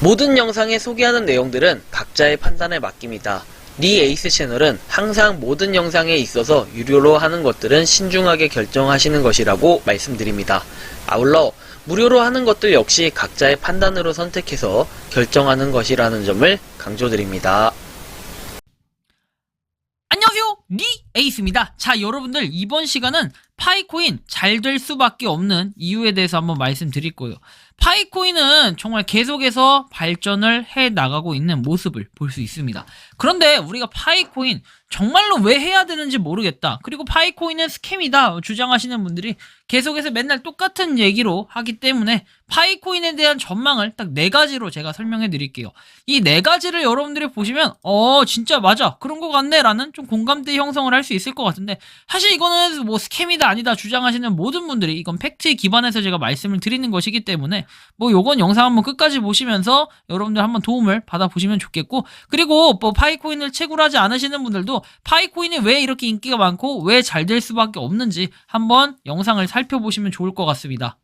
모든 영상에 소개하는 내용들은 각자의 판단에 맡깁니다. 니 에이스 채널은 항상 모든 영상에 있어서 유료로 하는 것들은 신중하게 결정하시는 것이라고 말씀드립니다. 아울러 무료로 하는 것들 역시 각자의 판단으로 선택해서 결정하는 것이라는 점을 강조드립니다. 안녕하세요, 니 에이스입니다. 자, 여러분들 이번 시간은 파이코인 잘 될 수밖에 없는 이유에 대해서 한번 말씀드릴 거예요. 파이코인은 정말 계속해서 발전을 해 나가고 있는 모습을 볼 수 있습니다. 그런데 우리가 파이코인 정말로 왜 해야 되는지 모르겠다, 그리고 파이코인은 스캠이다 주장하시는 분들이 계속해서 맨날 똑같은 얘기로 하기 때문에 파이코인에 대한 전망을 딱 4가지로 제가 설명해 드릴게요. 이 4가지를 여러분들이 보시면 진짜 맞아, 그런 것 같네 라는 좀 공감대 형성을 할 수 있을 것 같은데, 사실 이거는 뭐 스캠이다 아니다 주장하시는 모든 분들이 이건 팩트에 기반해서 제가 말씀을 드리는 것이기 때문에 뭐 요건 영상 한번 끝까지 보시면서 여러분들 한번 도움을 받아보시면 좋겠고, 그리고 뭐 파이코인을 채굴하지 않으시는 분들도 파이코인이 왜 이렇게 인기가 많고 왜 잘 될 수밖에 없는지 한번 영상을 살펴보시면 좋을 것 같습니다.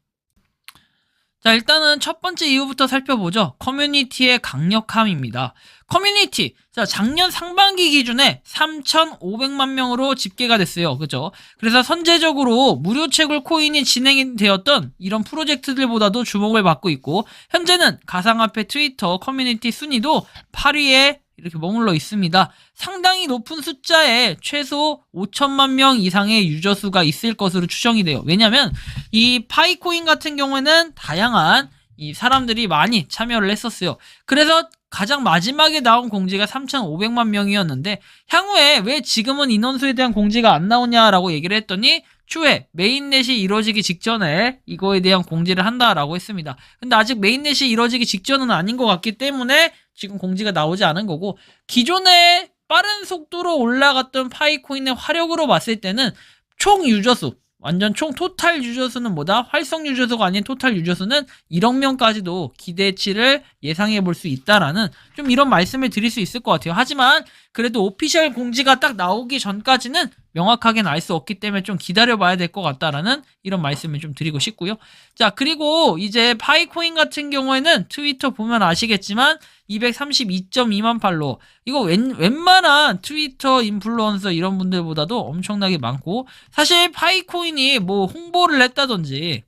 자, 일단은 첫 번째 이유부터 살펴보죠. 커뮤니티의 강력함입니다. 커뮤니티, 자, 작년 상반기 기준에 3,500만 명으로 집계가 됐어요. 그죠? 그래서 선제적으로 무료 채굴 코인이 진행이 되었던 이런 프로젝트들보다도 주목을 받고 있고, 현재는 가상화폐 트위터 커뮤니티 순위도 8위에 이렇게 머물러 있습니다. 상당히 높은 숫자에 최소 5천만 명 이상의 유저 수가 있을 것으로 추정이 돼요. 왜냐면 이 파이코인 같은 경우에는 다양한 이 사람들이 많이 참여를 했었어요. 그래서 가장 마지막에 나온 공지가 3,500만 명이었는데 향후에 왜 지금은 인원수에 대한 공지가 안 나오냐라고 얘기를 했더니 추후에 메인넷이 이루어지기 직전에 이거에 대한 공지를 한다라고 했습니다. 근데 아직 메인넷이 이루어지기 직전은 아닌 것 같기 때문에 지금 공지가 나오지 않은 거고, 기존에 빠른 속도로 올라갔던 파이코인의 화력으로 봤을 때는 총 유저수, 완전 총 토탈 유저수는 뭐다? 활성 유저수가 아닌 토탈 유저수는 1억 명까지도 기대치를 예상해 볼 수 있다라는 좀 이런 말씀을 드릴 수 있을 것 같아요. 하지만 그래도 오피셜 공지가 딱 나오기 전까지는 명확하게는 알 수 없기 때문에 좀 기다려 봐야 될 것 같다라는 이런 말씀을 좀 드리고 싶고요. 자, 그리고 이제 파이코인 같은 경우에는 트위터 보면 아시겠지만 232.2만 팔로워, 이거 웬만한 트위터 인플루언서 이런 분들보다도 엄청나게 많고, 사실 파이코인이 뭐 홍보를 했다든지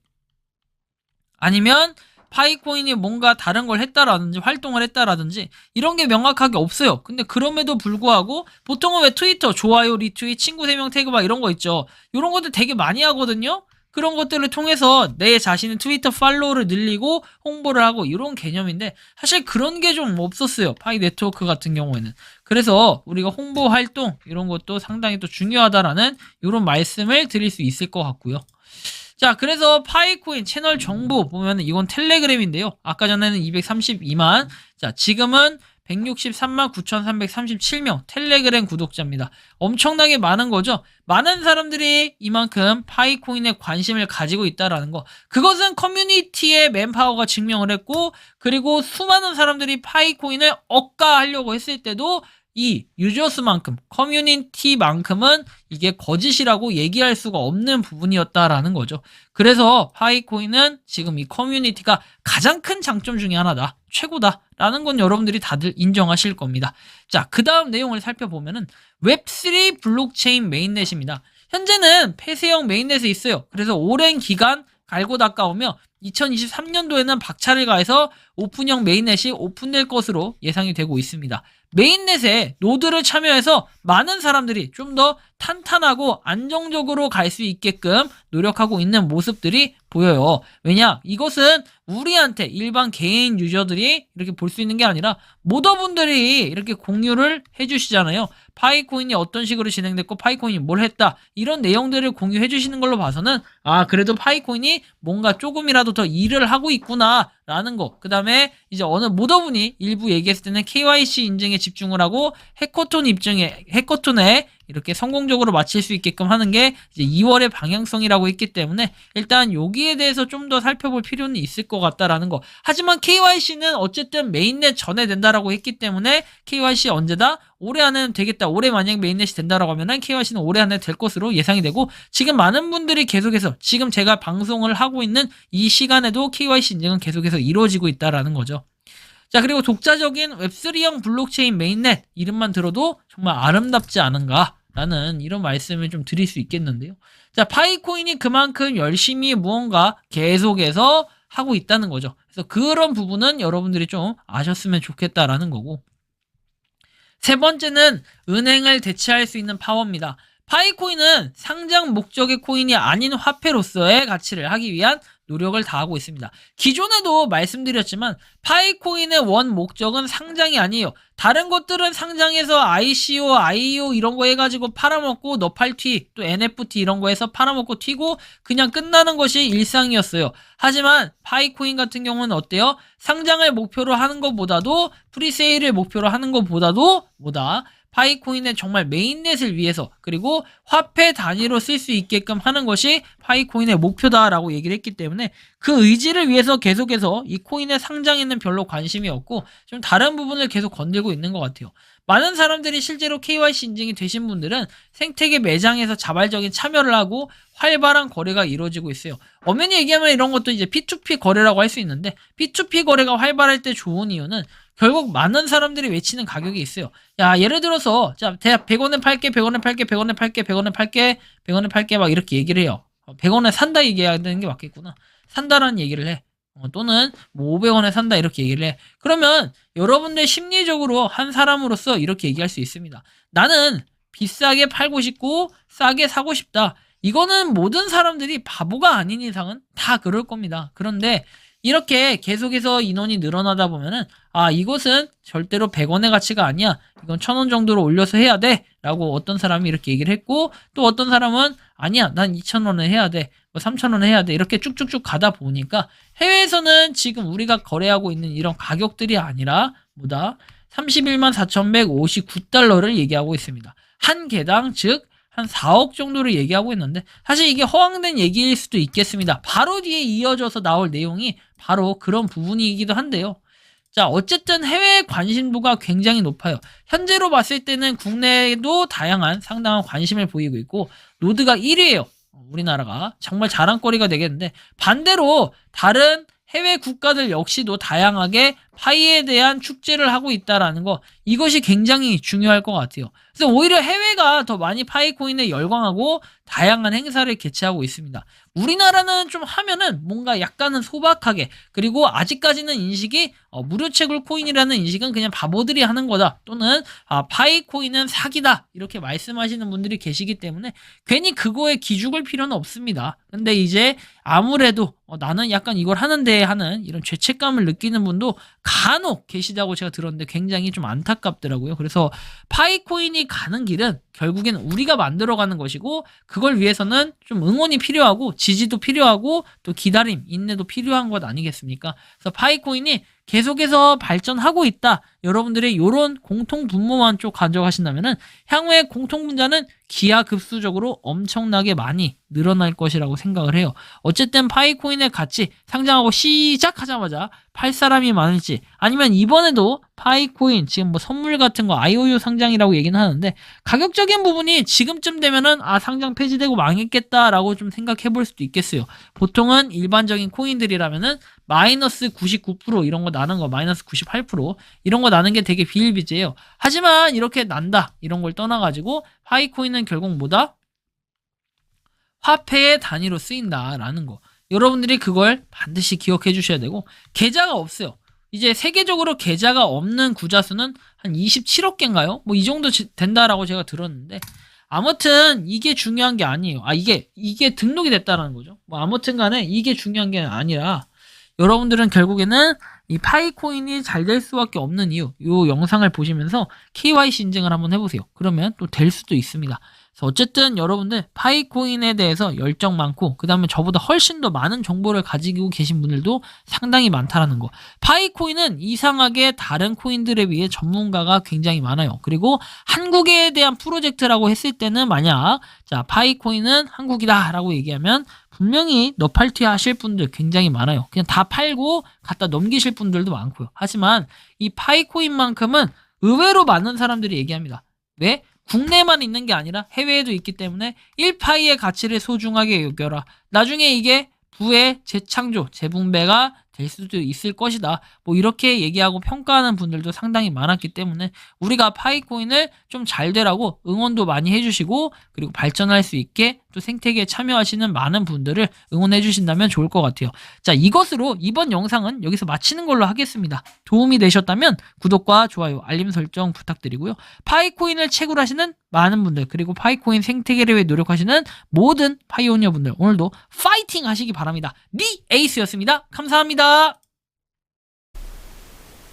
아니면 파이코인이 뭔가 다른 걸 했다라든지 활동을 했다라든지 이런 게 명확하게 없어요. 근데 그럼에도 불구하고 보통은 왜 트위터 좋아요, 리트윗, 친구 3명 태그 막 이런 거 있죠. 이런 것들 되게 많이 하거든요. 그런 것들을 통해서 내 자신의 트위터 팔로우를 늘리고 홍보를 하고 이런 개념인데, 사실 그런 게 좀 없었어요, 파이 네트워크 같은 경우에는. 그래서 우리가 홍보 활동 이런 것도 상당히 또 중요하다라는 이런 말씀을 드릴 수 있을 것 같고요. 자, 그래서 파이코인 채널 정보 보면 이건 텔레그램인데요. 아까 전에는 232만, 자, 지금은 163만 9,337명 텔레그램 구독자입니다. 엄청나게 많은 거죠. 많은 사람들이 이만큼 파이코인에 관심을 가지고 있다라는 거, 그것은 커뮤니티의 맨파워가 증명을 했고, 그리고 수많은 사람들이 파이코인을 억가하려고 했을 때도 이 유저수만큼, 커뮤니티만큼은 이게 거짓이라고 얘기할 수가 없는 부분이었다라는 거죠. 그래서 파이코인은 지금 이 커뮤니티가 가장 큰 장점 중에 하나다, 최고다라는 건 여러분들이 다들 인정하실 겁니다. 자, 그 다음 내용을 살펴보면은 웹3 블록체인 메인넷입니다. 현재는 폐쇄형 메인넷이 있어요. 그래서 오랜 기간 갈고 닦아오며 2023년도에는 박차를 가해서 오픈형 메인넷이 오픈될 것으로 예상이 되고 있습니다. 메인넷에 노드를 참여해서 많은 사람들이 좀 더 탄탄하고 안정적으로 갈 수 있게끔 노력하고 있는 모습들이 보여요. 왜냐? 이것은 우리한테 일반 개인 유저들이 이렇게 볼 수 있는 게 아니라 모더분들이 이렇게 공유를 해주시잖아요. 파이코인이 어떤 식으로 진행됐고 파이코인이 뭘 했다, 이런 내용들을 공유해 주시는 걸로 봐서는 그래도 파이코인이 뭔가 조금이라도 더 일을 하고 있구나 라는 거. 그 다음에 이제 어느 모더분이 일부 얘기했을 때는 KYC 인증에 집중을 하고 해커톤에 이렇게 성공적으로 마칠 수 있게끔 하는 게 이제 2월의 방향성이라고 했기 때문에 일단 여기에 대해서 좀 더 살펴볼 필요는 있을 것 같다라는 거. 하지만 KYC는 어쨌든 메인넷 전에 된다라고 했기 때문에 KYC 언제다? 올해 안에는 되겠다. 올해 만약 메인넷이 된다라고 하면은 KYC는 올해 안에 될 것으로 예상이 되고, 지금 많은 분들이 계속해서 지금 제가 방송을 하고 있는 이 시간에도 KYC 인증은 계속해서 이루어지고 있다라는 거죠. 자, 그리고 독자적인 웹3형 블록체인 메인넷 이름만 들어도 정말 아름답지 않은가라는 이런 말씀을 좀 드릴 수 있겠는데요. 자, 파이코인이 그만큼 열심히 무언가 계속해서 하고 있다는 거죠. 그래서 그런 부분은 여러분들이 좀 아셨으면 좋겠다라는 거고. 세 번째는 은행을 대체할 수 있는 파워입니다. 파이코인은 상장 목적의 코인이 아닌 화폐로서의 가치를 하기 위한 노력을 다하고 있습니다. 기존에도 말씀드렸지만 파이코인의 원 목적은 상장이 아니에요. 다른 것들은 상장해서 ICO, IEO 이런 거 해가지고 팔아먹고 너팔튀 또 NFT 이런 거 해서 팔아먹고 튀고 그냥 끝나는 것이 일상이었어요. 하지만 파이코인 같은 경우는 어때요? 상장을 목표로 하는 것보다도 프리세일을 목표로 하는 것보다도 파이코인의 정말 메인넷을 위해서 그리고 화폐 단위로 쓸 수 있게끔 하는 것이 파이코인의 목표다라고 얘기를 했기 때문에 그 의지를 위해서 계속해서 이 코인의 상장에는 별로 관심이 없고 좀 다른 부분을 계속 건들고 있는 것 같아요. 많은 사람들이 실제로 KYC 인증이 되신 분들은 생태계 매장에서 자발적인 참여를 하고 활발한 거래가 이루어지고 있어요. 엄연히 얘기하면 이런 것도 이제 P2P 거래라고 할 수 있는데 P2P 거래가 활발할 때 좋은 이유는 결국 많은 사람들이 외치는 가격이 있어요. 야, 예를 들어서 자, 100원에 팔게, 100원에 팔게, 100원에 팔게, 100원에 팔게, 100원에 팔게 막 이렇게 얘기를 해요. 100원에 산다 얘기해야 되는 게 맞겠구나. 산다라는 얘기를 해. 또는 뭐 500원에 산다 이렇게 얘기를 해. 그러면 여러분들 심리적으로 한 사람으로서 이렇게 얘기할 수 있습니다. 나는 비싸게 팔고 싶고 싸게 사고 싶다. 이거는 모든 사람들이 바보가 아닌 이상은 다 그럴 겁니다. 그런데 이렇게 계속해서 인원이 늘어나다 보면은 이것은 절대로 100원의 가치가 아니야. 이건 1000원 정도로 올려서 해야 돼. 라고 어떤 사람이 이렇게 얘기를 했고 또 어떤 사람은 아니야. 난 2000원에 해야 돼. 뭐 3000원에 해야 돼. 이렇게 쭉쭉쭉 가다 보니까 해외에서는 지금 우리가 거래하고 있는 이런 가격들이 아니라 31만 4159달러를 얘기하고 있습니다. 한 개당 즉 한 4억 정도를 얘기하고 있는데 사실 이게 허황된 얘기일 수도 있겠습니다. 바로 뒤에 이어져서 나올 내용이 바로 그런 부분이기도 한데요. 자, 어쨌든 해외 관심도가 굉장히 높아요. 현재로 봤을 때는 국내에도 다양한 상당한 관심을 보이고 있고 노드가 1위예요. 우리나라가 정말 자랑거리가 되겠는데 반대로 다른 해외 국가들 역시도 다양하게 파이에 대한 축제를 하고 있다라는 거 이것이 굉장히 중요할 것 같아요. 그래서 오히려 해외가 더 많이 파이코인에 열광하고 다양한 행사를 개최하고 있습니다. 우리나라는 좀 하면은 뭔가 약간은 소박하게 그리고 아직까지는 인식이 무료 채굴 코인이라는 인식은 그냥 바보들이 하는 거다 또는 파이코인은 사기다 이렇게 말씀하시는 분들이 계시기 때문에 괜히 그거에 기죽을 필요는 없습니다. 근데 이제 아무래도 나는 약간 이걸 하는데 하는 이런 죄책감을 느끼는 분도 간혹 계시다고 제가 들었는데 굉장히 좀 안타깝더라고요. 그래서 파이코인이 가는 길은 결국엔 우리가 만들어가는 것이고 그걸 위해서는 좀 응원이 필요하고 지지도 필요하고 또 기다림, 인내도 필요한 것 아니겠습니까? 그래서 파이코인이 계속해서 발전하고 있다. 여러분들이 이런 공통 분모만 쪽 가져가신다면은 향후에 공통 분자는 기하급수적으로 엄청나게 많이 늘어날 것이라고 생각을 해요. 어쨌든 파이코인의 가치 상장하고 시작하자마자 팔 사람이 많을지 아니면 이번에도 파이코인 지금 뭐 선물 같은 거 IOU 상장이라고 얘기는 하는데 가격적인 부분이 지금쯤 되면은 상장 폐지되고 망했겠다라고 좀 생각해 볼 수도 있겠어요. 보통은 일반적인 코인들이라면은 마이너스 99% 이런 거 나는 거 마이너스 98% 이런 거 나는 게 되게 비일비재해요. 하지만 이렇게 난다 이런 걸 떠나가지고 파이코인은 결국 화폐의 단위로 쓰인다라는 거. 여러분들이 그걸 반드시 기억해 주셔야 되고 계좌가 없어요. 이제 세계적으로 계좌가 없는 구자수는 한 27억 개인가요? 뭐 이 정도 된다라고 제가 들었는데 아무튼 이게 중요한 게 아니에요. 이게 등록이 됐다라는 거죠. 뭐 아무튼 간에 이게 중요한 게 아니라 여러분들은 결국에는 이 파이코인이 잘 될 수밖에 없는 이유 이 영상을 보시면서 KYC 인증을 한번 해보세요. 그러면 또 될 수도 있습니다. 그래서 어쨌든 여러분들 파이코인에 대해서 열정 많고 그 다음에 저보다 훨씬 더 많은 정보를 가지고 계신 분들도 상당히 많다라는 거. 파이코인은 이상하게 다른 코인들에 비해 전문가가 굉장히 많아요. 그리고 한국에 대한 프로젝트라고 했을 때는 만약 파이코인은 한국이다 라고 얘기하면 분명히 너팔튀 하실 분들 굉장히 많아요. 그냥 다 팔고 갖다 넘기실 분들도 많고요. 하지만 이 파이코인만큼은 의외로 많은 사람들이 얘기합니다. 왜? 국내만 있는 게 아니라 해외에도 있기 때문에 1파이의 가치를 소중하게 여겨라. 나중에 이게 부의 재창조, 재분배가 될 수도 있을 것이다. 뭐 이렇게 얘기하고 평가하는 분들도 상당히 많았기 때문에 우리가 파이코인을 좀 잘 되라고 응원도 많이 해주시고 그리고 발전할 수 있게 또 생태계에 참여하시는 많은 분들을 응원해 주신다면 좋을 것 같아요. 자, 이것으로 이번 영상은 여기서 마치는 걸로 하겠습니다. 도움이 되셨다면 구독과 좋아요, 알림 설정 부탁드리고요. 파이코인을 채굴하시는 많은 분들 그리고 파이코인 생태계를 위해 노력하시는 모든 파이오니어 분들 오늘도 파이팅 하시기 바랍니다. 니 에이스였습니다. 감사합니다.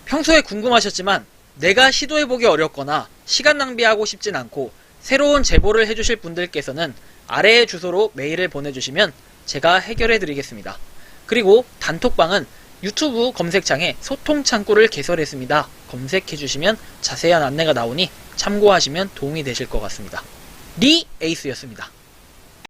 평소에 궁금하셨지만 내가 시도해보기 어렵거나 시간 낭비하고 싶진 않고 새로운 제보를 해주실 분들께서는 아래의 주소로 메일을 보내주시면 제가 해결해드리겠습니다. 그리고 단톡방은 유튜브 검색창에 소통 창구를 개설했습니다. 검색해주시면 자세한 안내가 나오니 참고하시면 도움이 되실 것 같습니다. 리 에이스였습니다.